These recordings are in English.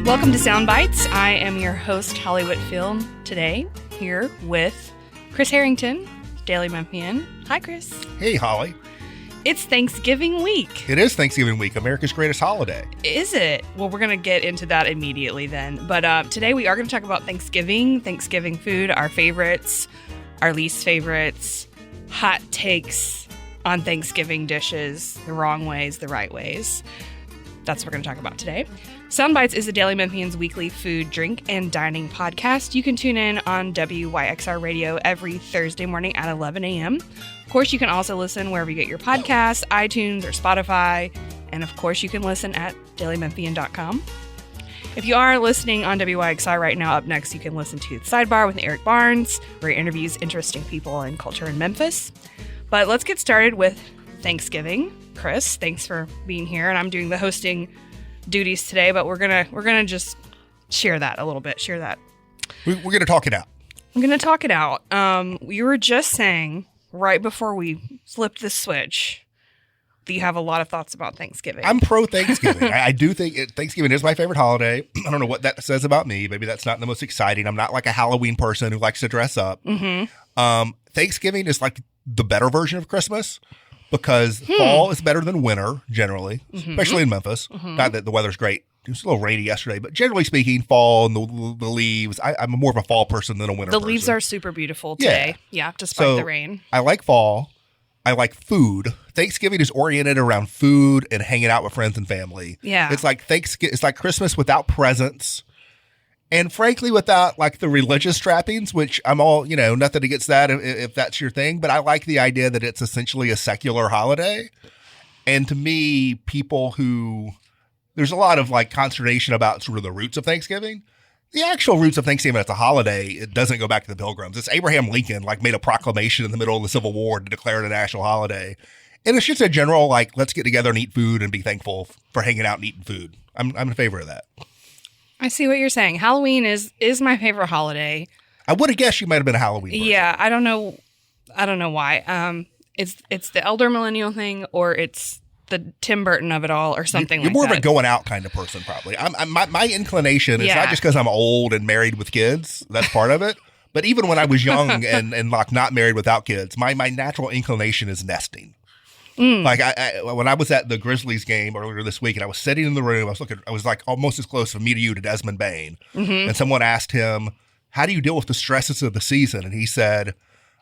Welcome to Sound Bites. I am your host, Holly Whitfield, today here with Chris Herrington, Daily Memphian. Hi, Chris. Hey, Holly. It's Thanksgiving week. It is Thanksgiving week, America's greatest holiday. Is it? Well, we're going to get into that immediately then. But today we are going to talk about Thanksgiving food, our favorites, our least favorites, hot takes on Thanksgiving dishes, the wrong ways, the right ways. That's what we're going to talk about today. Soundbites is the Daily Memphian's weekly food, drink, and dining podcast. You can tune in on WYXR Radio every Thursday morning at 11 a.m. Of course, you can also listen wherever you get your podcasts, iTunes or Spotify. And of course, you can listen at dailymemphian.com. If you are listening on WYXR right now, up next, you can listen to The Sidebar with Eric Barnes, where he interviews interesting people and culture in Memphis. But let's get started with Thanksgiving. Chris, thanks for being here. And I'm doing the hosting duties today, but we're gonna just share that a little bit. We're gonna talk it out. I'm gonna talk it out. We were just saying right before we flipped the switch that you have a lot of thoughts about Thanksgiving. I'm pro Thanksgiving. I do think Thanksgiving is my favorite holiday. I don't know what that says about me. Maybe that's not the most exciting. I'm not like a Halloween person who likes to dress up. Mm-hmm. Thanksgiving is like the better version of Christmas. Because fall is better than winter, generally, especially in Memphis. Not that the weather's great. It was a little rainy yesterday, but generally speaking, fall and the leaves, I'm more of a fall person than a winter person. The leaves are super beautiful today. Yeah, despite the rain. I like fall. I like food. Thanksgiving is oriented around food and hanging out with friends and family. Yeah. It's like it's like Christmas without presents. And frankly, without like the religious trappings, which I'm all, nothing against that if that's your thing. But I like the idea that it's essentially a secular holiday. And to me, there's a lot of like consternation about sort of the roots of Thanksgiving. The actual roots of Thanksgiving as a holiday, it doesn't go back to the Pilgrims. It's Abraham Lincoln like made a proclamation in the middle of the Civil War to declare it a national holiday. And it's just a general like, let's get together and eat food and be thankful for hanging out and eting food. I'm in favor of that. I see what you're saying. Halloween is my favorite holiday. I would have guessed you might have been a Halloween person. Yeah, I don't know why. It's the elder millennial thing, or it's the Tim Burton of it all, or something like that. You're more of a going out kind of person, probably. My inclination is not just because I'm old and married with kids. That's part of it. But even when I was young and like not married without kids, my natural inclination is nesting. Like when I was at the Grizzlies game earlier this week and I was sitting in the room, I was like almost as close from me to you to Desmond Bain. And someone asked him, how do you deal with the stresses of the season? And he said,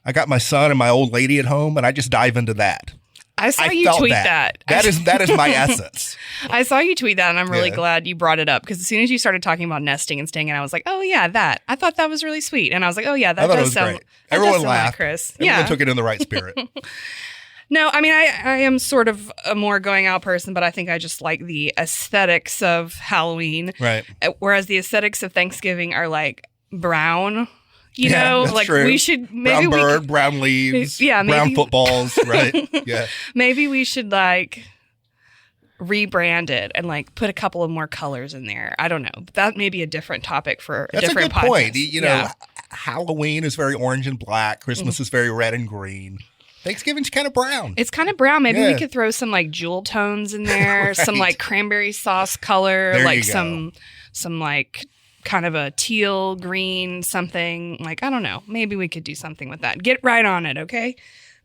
I got my son and my old lady at home and I just dive into that. I saw you tweet that. That is my essence. I saw you tweet that and I'm really glad you brought it up because as soon as you started talking about nesting and staying in, I was like, oh yeah, that. I thought that was really sweet. And I was like, oh yeah, that does sound great. Everyone laughed. Like Chris. Everyone took it in the right spirit. No, I mean, I am sort of a more going out person, but I think I just like the aesthetics of Halloween. Right. Whereas the aesthetics of Thanksgiving are like brown, know? Like true. We should maybe brown bird, brown leaves, brown footballs, right? Yeah. Maybe we should like rebrand it and like put a couple of more colors in there. I don't know. That may be a different topic for a different podcast. That's a good point. Halloween is very orange and black. Christmas is very red and green. Thanksgiving's kind of brown. It's kind of brown. Maybe we could throw some like jewel tones in there, right. Some like cranberry sauce color, there like some like kind of a teal green something. Like, I don't know. Maybe we could do something with that. Get right on it, okay?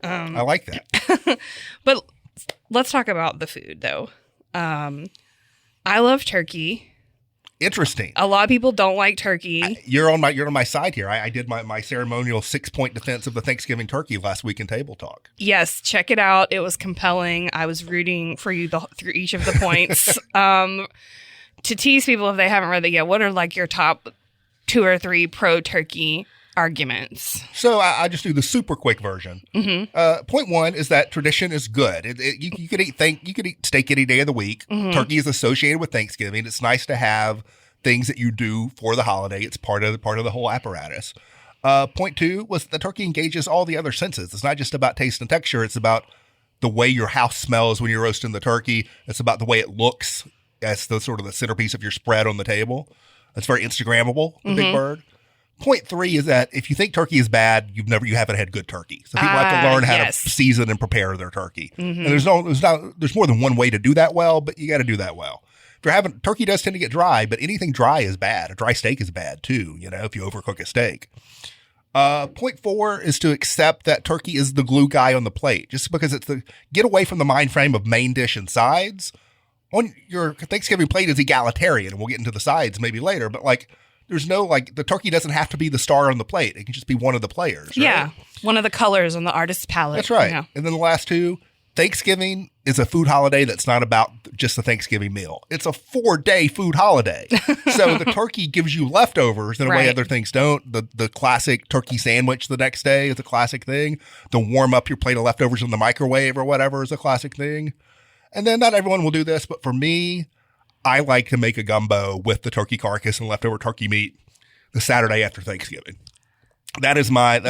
I like that. But let's talk about the food though. I love turkey. Interesting. A lot of people don't like turkey. You're on my side here. I did my ceremonial 6-point defense of the Thanksgiving turkey last week in Table Talk. Yes, check it out. It was compelling. I was rooting for you through each of the points. To tease people if they haven't read it yet, what are like your top 2 or 3 pro-turkey arguments? So I just do the super quick version. Point 1 is that tradition is good. You could eat steak any day of the week. Turkey is associated with Thanksgiving. It's nice to have things that you do for the holiday. It's part of the whole apparatus. Point 2 was the turkey engages all the other senses. It's not just about taste and texture. It's about the way your house smells when you're roasting the turkey. It's about the way it looks as the sort of the centerpiece of your spread on the table. It's very Instagrammable, the big bird. Point 3 is that if you think turkey is bad, you haven't had good turkey. So people have to learn how to season and prepare their turkey. And there's more than one way to do that well, but you got to do that well. turkey does tend to get dry, but anything dry is bad. A dry steak is bad too, if you overcook a steak. Point 4 is to accept that turkey is the glue guy on the plate. Just because get away from the mind frame of main dish and sides. On your Thanksgiving plate is egalitarian, and we'll get into the sides maybe later, but there's no, the turkey doesn't have to be the star on the plate. It can just be one of the players, right? Yeah, one of the colors on the artist's palette. That's right. Yeah. And then the last 2, Thanksgiving is a food holiday that's not about just the Thanksgiving meal. It's a 4-day food holiday. So the turkey gives you leftovers in a way other things don't. The classic turkey sandwich the next day is a classic thing. To warm up your plate of leftovers in the microwave or whatever is a classic thing. And then not everyone will do this, but for me, I like to make a gumbo with the turkey carcass and leftover turkey meat the Saturday after Thanksgiving. That's my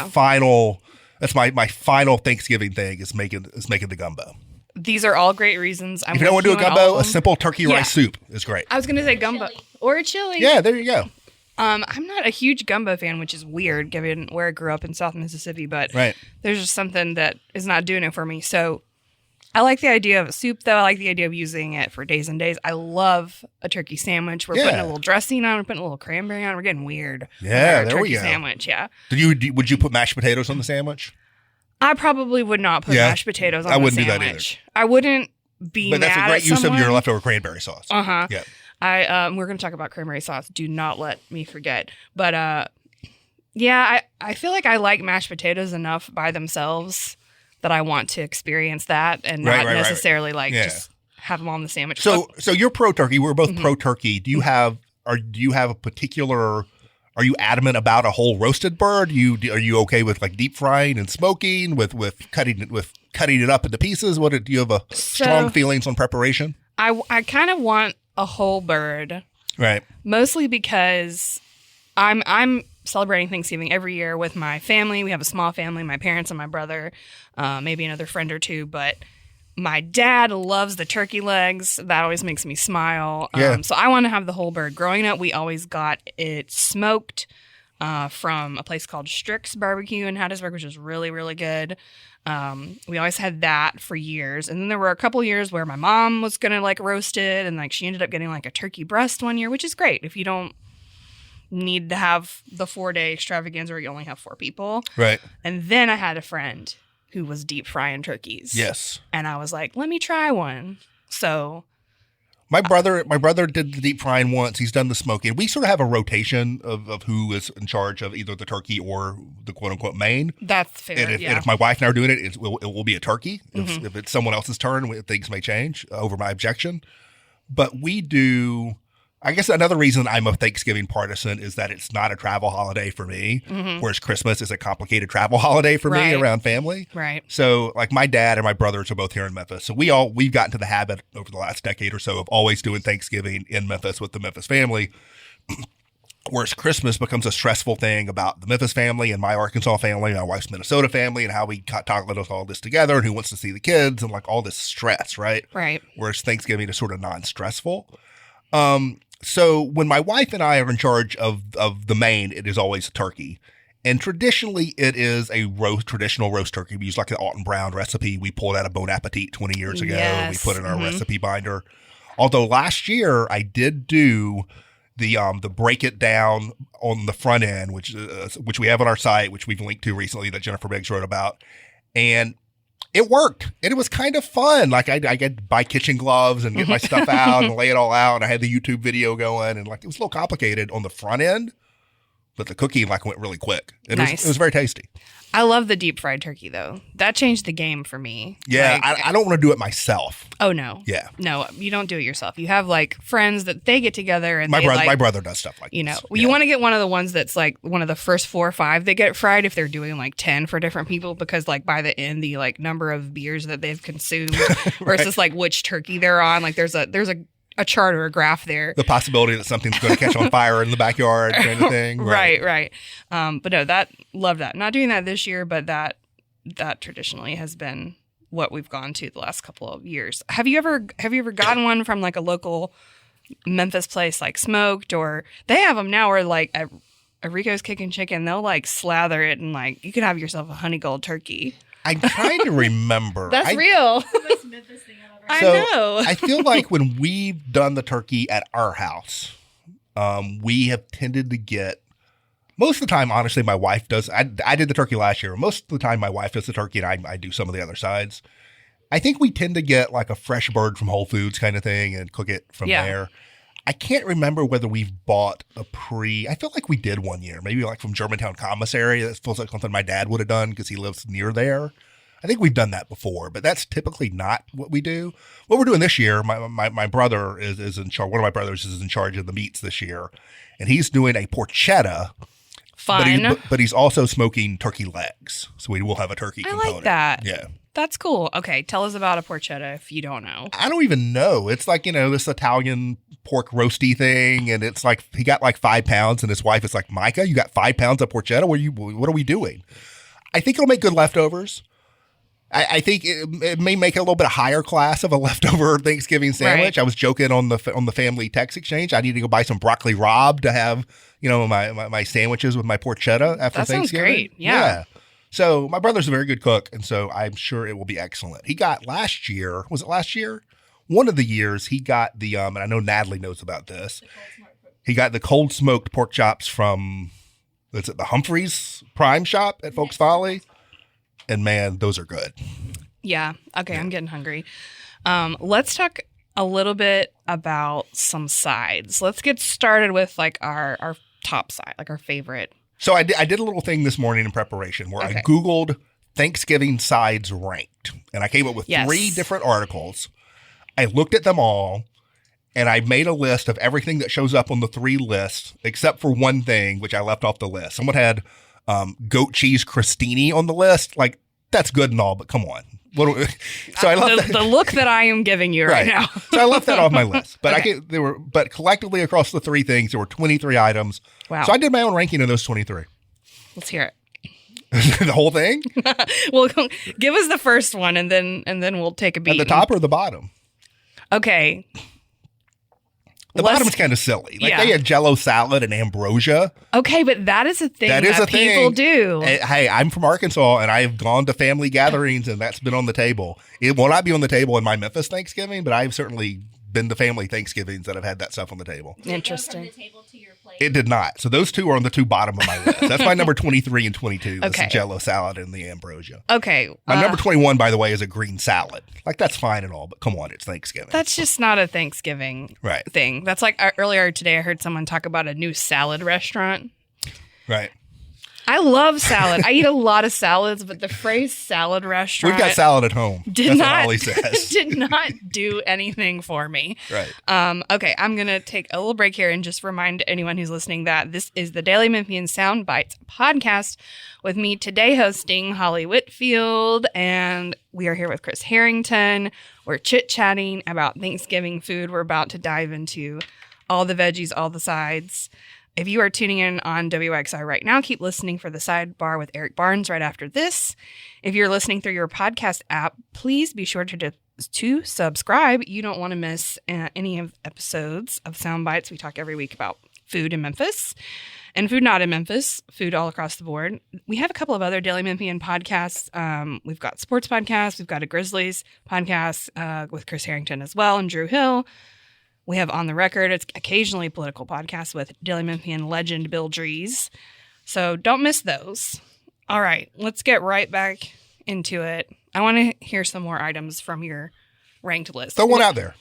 final Thanksgiving thing is making the gumbo. These are all great reasons. If you don't want to do a gumbo, a simple turkey rice soup is great. I was going to say gumbo or a chili. Yeah, there you go. I'm not a huge gumbo fan, which is weird given where I grew up in South Mississippi, but there's just something that is not doing it for me. So I like the idea of a soup, though. I like the idea of using it for days and days. I love a turkey sandwich. We're putting a little dressing on. We're putting a little cranberry on. We're getting weird. Yeah, there we go. Sandwich, yeah. Would you put mashed potatoes on the sandwich? I probably would not put mashed potatoes on the sandwich. I wouldn't do that either. I wouldn't be mad at someone. But that's a great use of your leftover cranberry sauce. Uh-huh. Yeah. We're going to talk about cranberry sauce. Do not let me forget. But, I feel like I like mashed potatoes enough by themselves that I want to experience that and not necessarily just have them on the sandwich. So you're pro turkey. We're both pro turkey. Do you have a particular? Are you adamant about a whole roasted bird? Are you okay with deep frying and smoking with cutting it up into pieces? Do you have strong feelings on preparation? I kind of want a whole bird, right? Mostly because I'm celebrating Thanksgiving every year with my family. We have a small family, my parents and my brother, maybe another friend or two, but my dad loves the turkey legs. That always makes me smile. So I want to have the whole bird. Growing up, we always got it smoked from a place called Strick's Barbecue in Hattiesburg, which is really, really good. We always had that for years. And then there were a couple years where my mom was going to roast it, and she ended up getting a turkey breast one year, which is great if you don't need to have the 4-day extravaganza where you only have 4 people. Right. And then I had a friend who was deep frying turkeys. Yes. And I was like, let me try one. So my brother did the deep frying once. He's done the smoking. We sort of have a rotation of who is in charge of either the turkey or the quote unquote main. That's fair. And if my wife and I are doing it, it will be a turkey. Mm-hmm. If it's someone else's turn, things may change over my objection. But we do. I guess another reason I'm a Thanksgiving partisan is that it's not a travel holiday for me, whereas Christmas is a complicated travel holiday for me around family. Right. So my dad and my brothers are both here in Memphis. So we've gotten to the habit over the last decade or so of always doing Thanksgiving in Memphis with the Memphis family, whereas Christmas becomes a stressful thing about the Memphis family and my Arkansas family, my wife's Minnesota family, and how we talk all this together and who wants to see the kids and all this stress, right? Right. Whereas Thanksgiving is sort of non-stressful. So when my wife and I are in charge of the main, it is always turkey. And traditionally, it is a traditional roast turkey. We use the Alton Brown recipe. We pulled out of Bon Appetit 20 years ago. Yes. We put in our recipe binder. Although last year, I did do the break it down on the front end, which we have on our site, which we've linked to recently that Jennifer Biggs wrote about. And it worked. And it was kind of fun. I get to buy kitchen gloves and get my stuff out and lay it all out. And I had the YouTube video going. And it was a little complicated on the front end, but the cooking went really quick. It was very tasty. I love the deep fried turkey, though. That changed the game for me. Yeah, I don't want to do it myself. Oh, no. Yeah. No, you don't do it yourself. You have, friends that they get together and my brother does stuff like this. You want to get one of the ones that's, one of the first 4 or 5 that get fried if they're doing, 10 for different people because, by the end, the, number of beers that they've consumed versus, which turkey they're on. There's a chart or a graph there. The possibility that something's going to catch on fire in the backyard kind of thing. Right. But no, love that. Not doing that this year, but that traditionally has been what we've gone to the last couple of years. Have you ever gotten one from a local Memphis place smoked, or they have them now where at Rico's Kickin' Chicken, they'll slather it and you could have yourself a honey gold turkey. I'm trying to remember. That's real. The most Memphis thing I've ever heard. I So, know. I feel like when we've done the turkey at our house, we have tended to get, most of the time, honestly, my wife does. I did the turkey last year. Most of the time, my wife does the turkey, and I do some of the other sides. I think we tend to get like a fresh bird from Whole Foods kind of thing and cook it from there. I can't remember whether we've bought I feel like we did one year, maybe like from Germantown Commissary. That feels like something my dad would have done because he lives near there. I think we've done that before, but that's typically not what we do. What we're doing this year, my brother is in charge. One of my brothers is in charge of the meats this year, and he's doing a porchetta. Fun. But he's also smoking turkey legs, so we will have a turkey component. like that. Yeah. That's cool. Okay, tell us about a porchetta if you don't know. I don't even know. It's like, this Italian pork roasty thing, and it's like he got like 5 pounds, and his wife is like, Micah, you got 5 pounds of porchetta? What are we doing? I think it'll make good leftovers. I think it may make it a little bit higher class of a leftover Thanksgiving sandwich. Right. I was joking on the family text exchange. I need to go buy some broccoli rabe to have, my sandwiches with my porchetta after Thanksgiving. Sounds great. Yeah. So my brother's a very good cook, and so I'm sure it will be excellent. He got last year, was it last year? One of the years he got the, and I know Natalie knows about this. He got the cold smoked pork chops from, is it the Humphreys Prime Shop at Folks Folly? And man, those are good. Yeah. Okay. Yeah. I'm getting hungry. Let's talk a little bit about some sides. Let's get started with like our top side, like our favorite. So I did a little thing this morning in preparation where I Googled Thanksgiving sides ranked, and I came up with 3 different articles. I looked at them all, and I made a list of everything that shows up on the 3 lists, except for one thing, which I left off the list. Someone had goat cheese crostini on the list. Like, that's good and all, but come on. So I left the look that I am giving you right now. So I left that off my list. But but collectively across the 3 things, there were 23 items. Wow. So I did my own ranking of those 23. Let's hear it. The whole thing? Well, give us the first one, and then we'll take a beat. At the top or the bottom? Okay. The bottom's kind of silly. Like they had Jell-O salad and ambrosia. Okay, but that is a thing that people do. Hey, I'm from Arkansas, and I've gone to family gatherings, and that's been on the table. It will not be on the table in my Memphis Thanksgiving, but I've certainly been to family Thanksgivings that have had that stuff on the table. Interesting. Did it go from the table to your plate? It did not. So those 2 are on the 2 bottom of my list. That's my number 23 and 22. That's the Jell-O salad and the ambrosia. Okay. My number 21, by the way, is a green salad. Like, that's fine and all, but come on, it's Thanksgiving. That's just not a Thanksgiving thing. That's like earlier today I heard someone talk about a new salad restaurant. Right. I love salad. I eat a lot of salads, but the phrase salad restaurant. We've got salad at home. That's what Holly says. Did not do anything for me. Right. Okay, I'm going to take a little break here and just remind anyone who's listening that this is the Daily Memphian Sound Bites podcast with me today hosting Holly Whitfield, and we are here with Chris Herrington. We're chit-chatting about Thanksgiving food. We're about to dive into all the veggies, all the sides. If you are tuning in on WXR right now, keep listening for the sidebar with Eric Barnes right after this. If you're listening through your podcast app, please be sure to subscribe. You don't want to miss any of episodes of Sound Bites. We talk every week about food in Memphis and food not in Memphis, food all across the board. We have a couple of other Daily Memphian podcasts. We've got sports podcasts. We've got a Grizzlies podcast with Chris Herrington as well and Drew Hill. We have On the Record. It's occasionally political podcasts with Daily Memphian legend Bill Drees. So don't miss those. All right, let's get right back into it. I want to hear some more items from your ranked list. Throw one out there.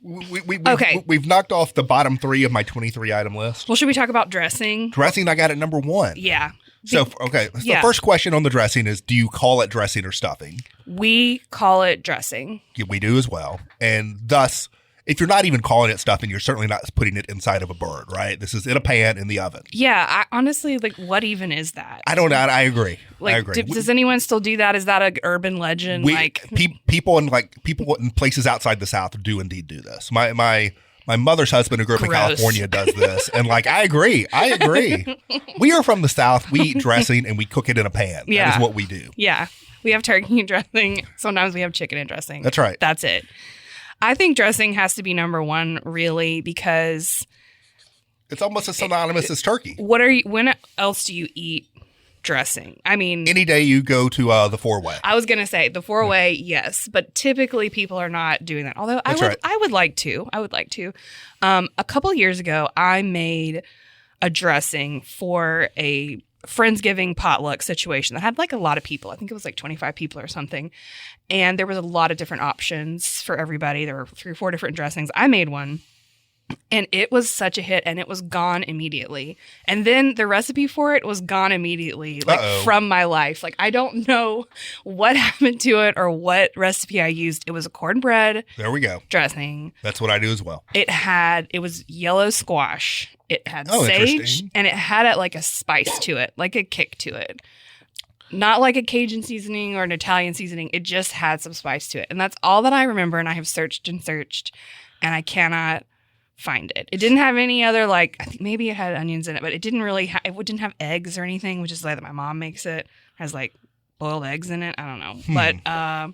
We've knocked off the bottom 3 of my 23 item list. Well, should we talk about dressing? Dressing, I got at number 1. Yeah. So, the first question on the dressing is, do you call it dressing or stuffing? We call it dressing. Yeah, we do as well. And thus, if you're not even calling it stuffing, you're certainly not putting it inside of a bird, right? This is in a pan in the oven. Yeah, I honestly, what even is that? I don't know. I agree. I agree. Does anyone still do that? Is that an urban legend? People in places outside the South do indeed do this. My mother's husband who grew up in California does this. And I agree. We are from the South. We eat dressing and we cook it in a pan. Yeah. That is what we do. Yeah. We have turkey and dressing. Sometimes we have chicken and dressing. That's right. That's it. I think dressing has to be number 1, really, because it's almost as synonymous as turkey. When else do you eat dressing. I mean, Any day you go to the four-way. I was gonna say the four-way, yes, but typically people are not doing that. Although That's right. I would like to. A couple years ago, I made a dressing for a Friendsgiving potluck situation that had like a lot of people. I think it was like 25 people or something. And there was a lot of different options for everybody. There were 3 or 4 different dressings. I made one. And it was such a hit, and it was gone immediately. And then the recipe for it was gone immediately, like from my life. Like, I don't know what happened to it or what recipe I used. It was a cornbread There we go. dressing. That's what I do as well. It was yellow squash. It had sage, interesting. and it had like a spice to it, like a kick to it. Not like a Cajun seasoning or an Italian seasoning. It just had some spice to it. And that's all that I remember. And I have searched, and I cannot find it. It didn't have any other, like, I think maybe it had onions in it, but it didn't really it didn't have eggs or anything, which is the way that my mom makes it. It has like boiled eggs in it. I don't know. But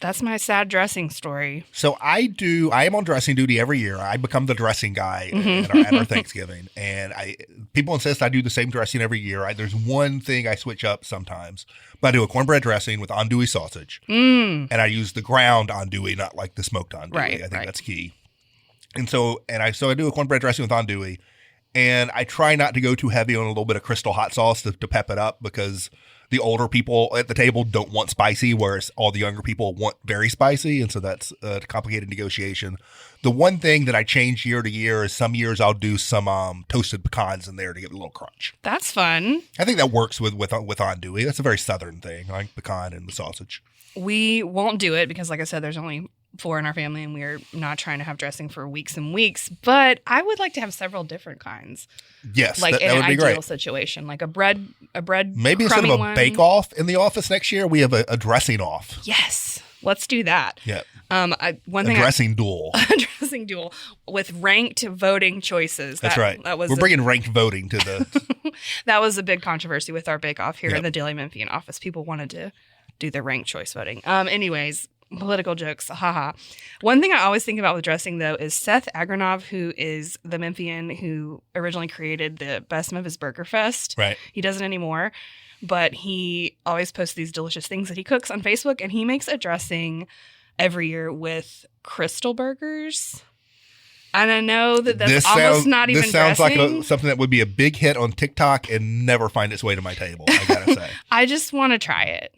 that's my sad dressing story. So I am on dressing duty every year. I become the dressing guy at our Thanksgiving. And people insist I do the same dressing every year. There's one thing I switch up sometimes, but I do a cornbread dressing with andouille sausage. And I use the ground andouille, not like the smoked andouille. Right, I think that's key. And so I do a cornbread dressing with andouille, and I try not to go too heavy on a little bit of Crystal hot sauce to pep it up, because the older people at the table don't want spicy, whereas all the younger people want very spicy. And so that's a complicated negotiation. The one thing that I change year to year is some years I'll do some toasted pecans in there to give it a little crunch. That's fun. I think that works with andouille. That's a very southern thing, like pecan and the sausage. We won't do it because, like I said, there's only 4 in our family, and we're not trying to have dressing for weeks and weeks. But I would like to have several different kinds. Yes, like that in would an be ideal great. situation, like a bread. Maybe instead of a one. bake-off in the office next year, we have a dressing off. Yes, let's do that. Yeah. One thing Dressing duel. a dressing duel with ranked voting choices. That's right. We're bringing ranked voting to the. That was a big controversy with our bake off here Yep. in the Daily Memphian office. People wanted to do the ranked choice voting. Anyways, political jokes. Haha. One thing I always think about with dressing, though, is Seth Agronov, who is the Memphian who originally created the Best Memphis Burger Fest. Right. He doesn't anymore, but he always posts these delicious things that he cooks on Facebook, and he makes a dressing every year with crystal burgers. And I know that that's not even This sounds dressing. like something that would be a big hit on TikTok and never find its way to my table, I gotta say. I just want to try it.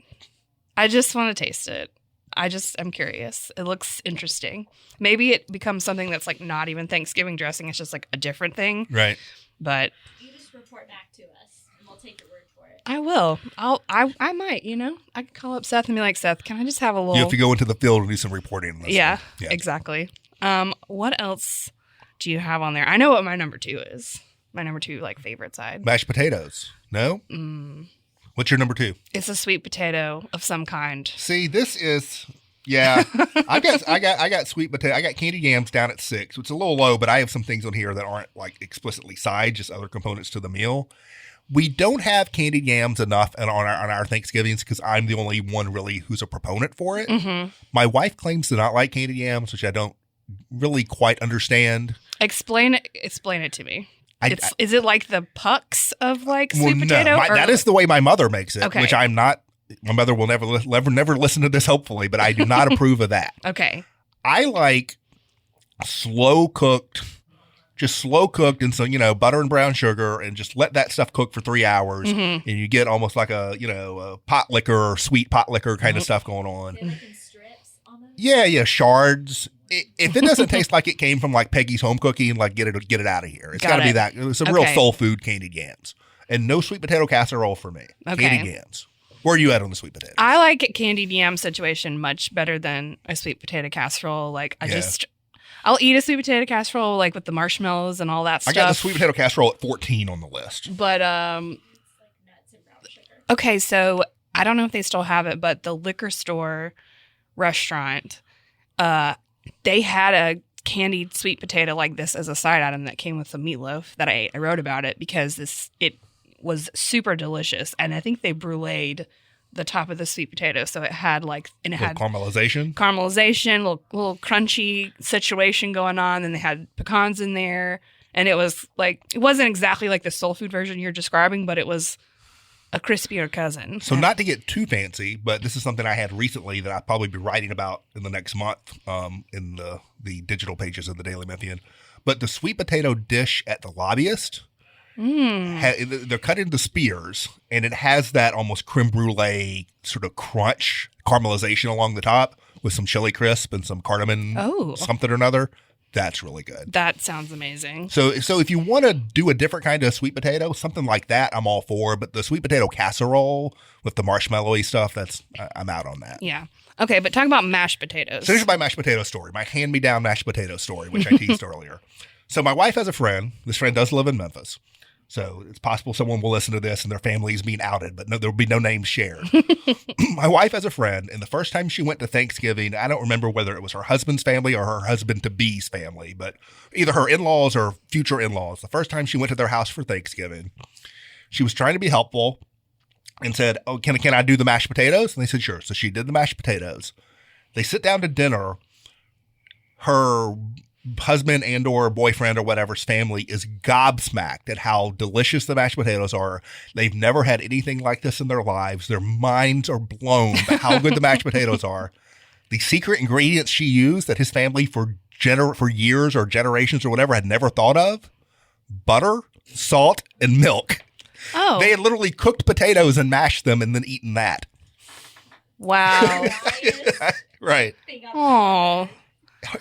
I just want to taste it. I'm curious. It looks interesting. Maybe it becomes something that's like not even Thanksgiving dressing. It's just like a different thing. Right. But You just report back to us, and we'll take your word for it. I will. I might, I could call up Seth and be like, Seth, can I just have a little... You have to go into the field and do some reporting on this. Yeah, Yeah. exactly. What else do you have on there? I know what my number 2 is. My number 2, like, favorite side. Mashed potatoes. No? What's your number 2? It's a sweet potato of some kind. See, this is... Yeah, I got sweet potato. I got candied yams down at 6, which is a little low, but I have some things on here that aren't like explicitly side, just other components to the meal. We don't have candied yams enough on our Thanksgivings because I'm the only one really who's a proponent for it. Mm-hmm. My wife claims to not like candied yams, which I don't really quite understand. Explain it to me. Is it like the pucks of like sweet No, potato? that is the way my mother makes it, Okay. which I'm not. My mother will never listen to this, hopefully, but I do not approve of that. Okay. I like slow cooked in some, butter and brown sugar, and just let that stuff cook for 3 hours. Mm-hmm. And you get almost like a pot liquor or sweet pot liquor kind of stuff going on. They're like in strips almost. Yeah, shards. If it doesn't taste like it came from like Peggy's home cooking, like get it out of here. It's got to be that. Some real Okay. soul food candied yams. And no sweet potato casserole for me. Okay. Candied yams. Where are you at on the sweet potato? I like a candied yam situation much better than a sweet potato casserole. Like I'll eat a sweet potato casserole like with the marshmallows and all that stuff. I got the sweet potato casserole at 14 on the list. But It's like nuts and brown sugar. okay, so I don't know if they still have it, but the liquor store restaurant, they had a candied sweet potato like this as a side item that came with the meatloaf that I ate. I wrote about it because it was super delicious, and I think they bruleed the top of the sweet potato, so it had Caramelization. little crunchy situation going on, and they had pecans in there, and it was like, it wasn't exactly like the soul food version you're describing, but it was a crispier cousin. So not to get too fancy, but this is something I had recently that I'll probably be writing about in the next month in the digital pages of the Daily Memphian. But the sweet potato dish at the Lobbyist, they're cut into spears, and it has that almost creme brulee sort of crunch, caramelization along the top with some chili crisp and some cardamom something or another. That's really good. That sounds amazing. So if you want to do a different kind of sweet potato, something like that, I'm all for. But the sweet potato casserole with the marshmallowy stuff, I'm out on that. Yeah. Okay, but talk about mashed potatoes. So here's my mashed potato story, my hand-me-down mashed potato story, which I teased earlier. So my wife has a friend. This friend does live in Memphis. So it's possible someone will listen to this and their family is being outed, but no, there will be no names shared. My wife has a friend, and the first time she went to Thanksgiving, I don't remember whether it was her husband's family or her husband-to-be's family, but either her in-laws or future in-laws. The first time she went to their house for Thanksgiving, she was trying to be helpful and said, "Oh, can I do the mashed potatoes?" And they said, "Sure." So she did the mashed potatoes. They sit down to dinner. Her husband and or boyfriend or whatever's family is gobsmacked at how delicious the mashed potatoes are. They've never had anything like this in their lives. Their minds are blown by how good the mashed potatoes are. The secret ingredients she used that his family for years or generations or whatever had never thought of: butter, salt, and milk. Oh. They had literally cooked potatoes and mashed them and then eaten that. Wow. Right. Oh.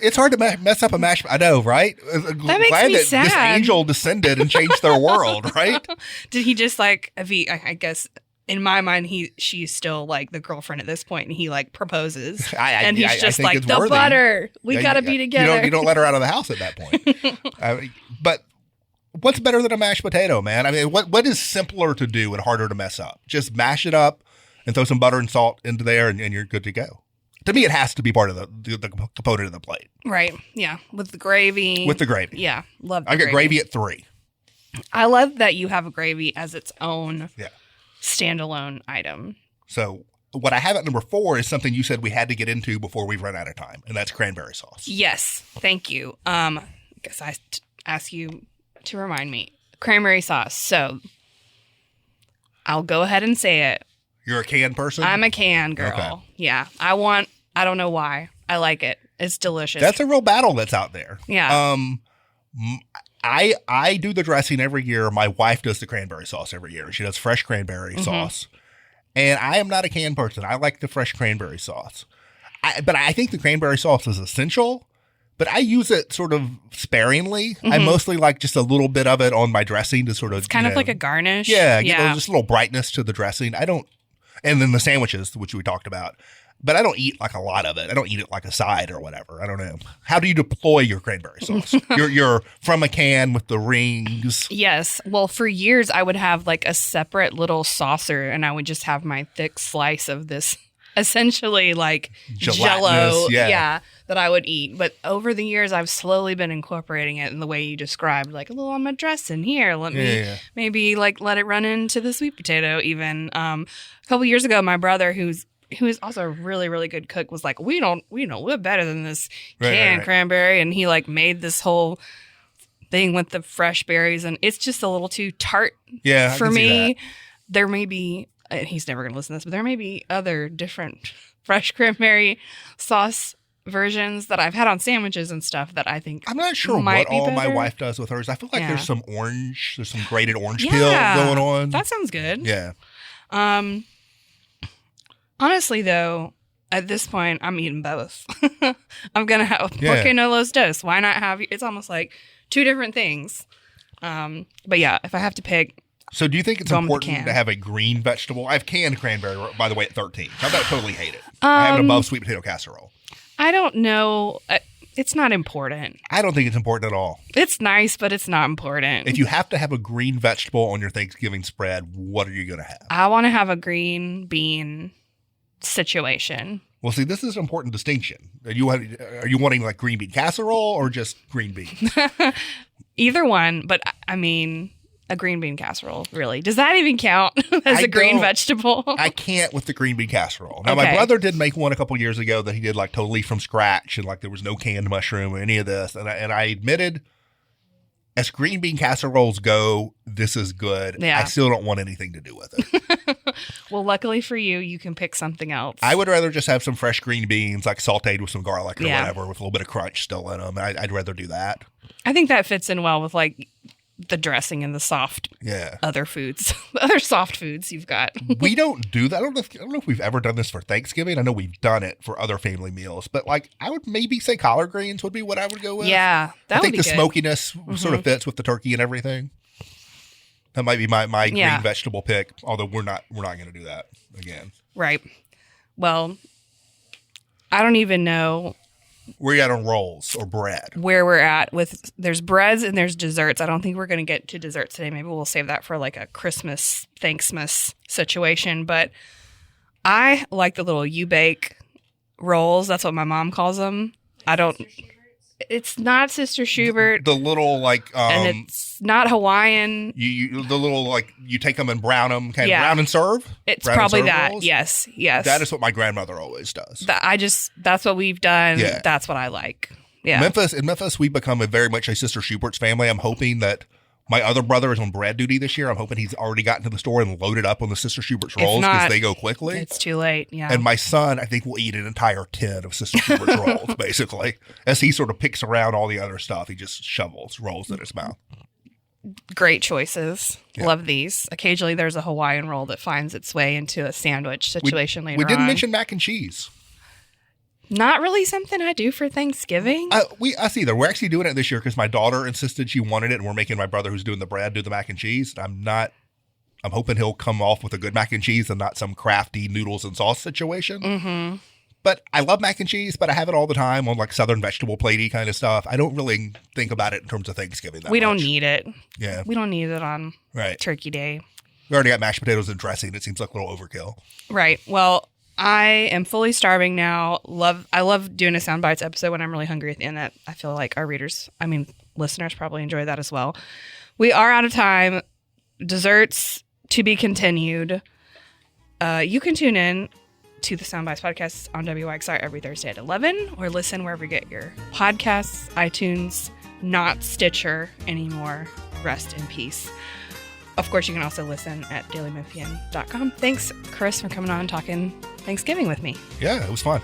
It's hard to mess up a mashed. I know, right? That makes me sad. This angel descended and changed their world, right? Did he just I guess in my mind, she's still like the girlfriend at this point, and he like proposes, and he's just like the worthy. Butter. We gotta be together. You don't let her out of the house at that point. But what's better than a mashed potato, man? I mean, what is simpler to do and harder to mess up? Just mash it up and throw some butter and salt into there, and you're good to go. To me, it has to be part of the component of the plate. Right. Yeah. With the gravy. Yeah. Love the gravy. I get gravy at 3. I love that you have a gravy as its own standalone item. So what I have at number 4 is something you said we had to get into before we run out of time, and that's cranberry sauce. Yes. Thank you. I guess I ask you to remind me. Cranberry sauce. So I'll go ahead and say it. You're a can person? I'm a can girl. Okay. Yeah. I don't know why. I like it. It's delicious. That's a real battle that's out there. Yeah. I do the dressing every year. My wife does the cranberry sauce every year. She does fresh cranberry sauce. And I am not a can person. I like the fresh cranberry sauce. But I think the cranberry sauce is essential. But I use it sort of sparingly. I mostly like just a little bit of it on my dressing to sort of... It's kind of like a garnish. Yeah. Just a little brightness to the dressing. And then the sandwiches, which we talked about. But I don't eat like a lot of it. I don't eat it like a side or whatever. I don't know. How do you deploy your cranberry sauce? You're from a can with the rings. Yes. Well, for years, I would have like a separate little saucer, and I would just have my thick slice of this essentially like Jell-O that I would eat. But over the years, I've slowly been incorporating it in the way you described, like a little on my dressing here. Let me maybe like let it run into the sweet potato even. A couple years ago, my brother, who is also a really, really good cook, was like, we're better than this canned cranberry. And he like made this whole thing with the fresh berries, and it's just a little too tart for me. There may be, he's never going to listen to this, but there may be other different fresh cranberry sauce versions that I've had on sandwiches and stuff that I think I'm not sure what all my wife does with hers. I feel like there's some grated orange peel going on. That sounds good. Yeah. Honestly, though, at this point, I'm eating both. I'm going to have ¿Por qué no los dos? Why not have... It's almost like two different things. But yeah, if I have to pick... So do you think it's important to have a green vegetable? I have canned cranberry, by the way, at 13. I don't totally hate it. I have it above sweet potato casserole. I don't know. It's not important. I don't think it's important at all. It's nice, but it's not important. If you have to have a green vegetable on your Thanksgiving spread, what are you going to have? I want to have a green bean situation. Well, see, this is an important distinction. Are you wanting like green bean casserole or just green beans? Either one, but I mean, a green bean casserole, really. Does that even count as a green vegetable? I can't with the green bean casserole. Now, my brother did make one a couple years ago that he did like totally from scratch, and like there was no canned mushroom or any of this. And I admitted as green bean casseroles go, this is good. Yeah. I still don't want anything to do with it. Well, luckily for you, you can pick something else. I would rather just have some fresh green beans, like sauteed with some garlic or Yeah. whatever, with a little bit of crunch still in them. I'd rather do that. I think that fits in well with like the dressing and the soft Yeah. other foods, the other soft foods you've got. We don't do that. I don't know if we've ever done this for Thanksgiving. I know we've done it for other family meals, but like I would maybe say collard greens would be what I would go with. Yeah, that I think would the be good. smokiness sort of fits with the turkey and everything. That might be my Yeah. green vegetable pick, although we're not going to do that again. Right. Well, I don't even know Where you at on rolls or bread? where we're at with there's breads and there's desserts. I don't think we're going to get to desserts today. Maybe we'll save that for like a Christmas, Thanksmas situation. But I like the little you-bake rolls. That's what my mom calls them. I don't. Mr. Schubert's. It's not Sister Schubert, The little like and it's not Hawaiian. you the little like you take them and brown them, kind of Yeah. brown and serve. It's Brown and probably serve that. rolls? Yes. That is what my grandmother always does. That's what we've done. Yeah. That's what I like. Yeah. In Memphis, we've become very much a Sister Schubert's family. I'm hoping that my other brother is on bread duty this year. I'm hoping he's already gotten to the store and loaded up on the Sister Schubert's If rolls because not, they go quickly. It's too late. Yeah. And my son, I think, will eat an entire tin of Sister Schubert's rolls, basically. As he sort of picks around all the other stuff, he just shovels rolls in his mouth. Great choices. Yeah. Love these. Occasionally there's a Hawaiian roll that finds its way into a sandwich situation later We didn't on. mention mac and cheese. Not really something I do for Thanksgiving. Us either. We're actually doing it this year because my daughter insisted she wanted it, and we're making my brother, who's doing the bread, do the mac and cheese. I'm hoping he'll come off with a good mac and cheese and not some crafty noodles and sauce situation. Mm-hmm. But I love mac and cheese, but I have it all the time on like Southern vegetable platey kind of stuff. I don't really think about it in terms of Thanksgiving that We don't much. need it. Yeah, We don't need it on right. Turkey Day. We already got mashed potatoes and dressing. It seems like a little overkill. Right. Well, I am fully starving now. I love doing a Sound Bites episode when I'm really hungry at the end. That I feel like our listeners probably enjoy that as well. We are out of time. Desserts to be continued. You can tune in to the Sound Bites podcast on WYXR every Thursday at 11 or listen wherever you get your podcasts, iTunes, not Stitcher anymore. Rest in peace. Of course, you can also listen at dailymemphian.com. Thanks, Chris, for coming on and talking Thanksgiving with me. Yeah, it was fun.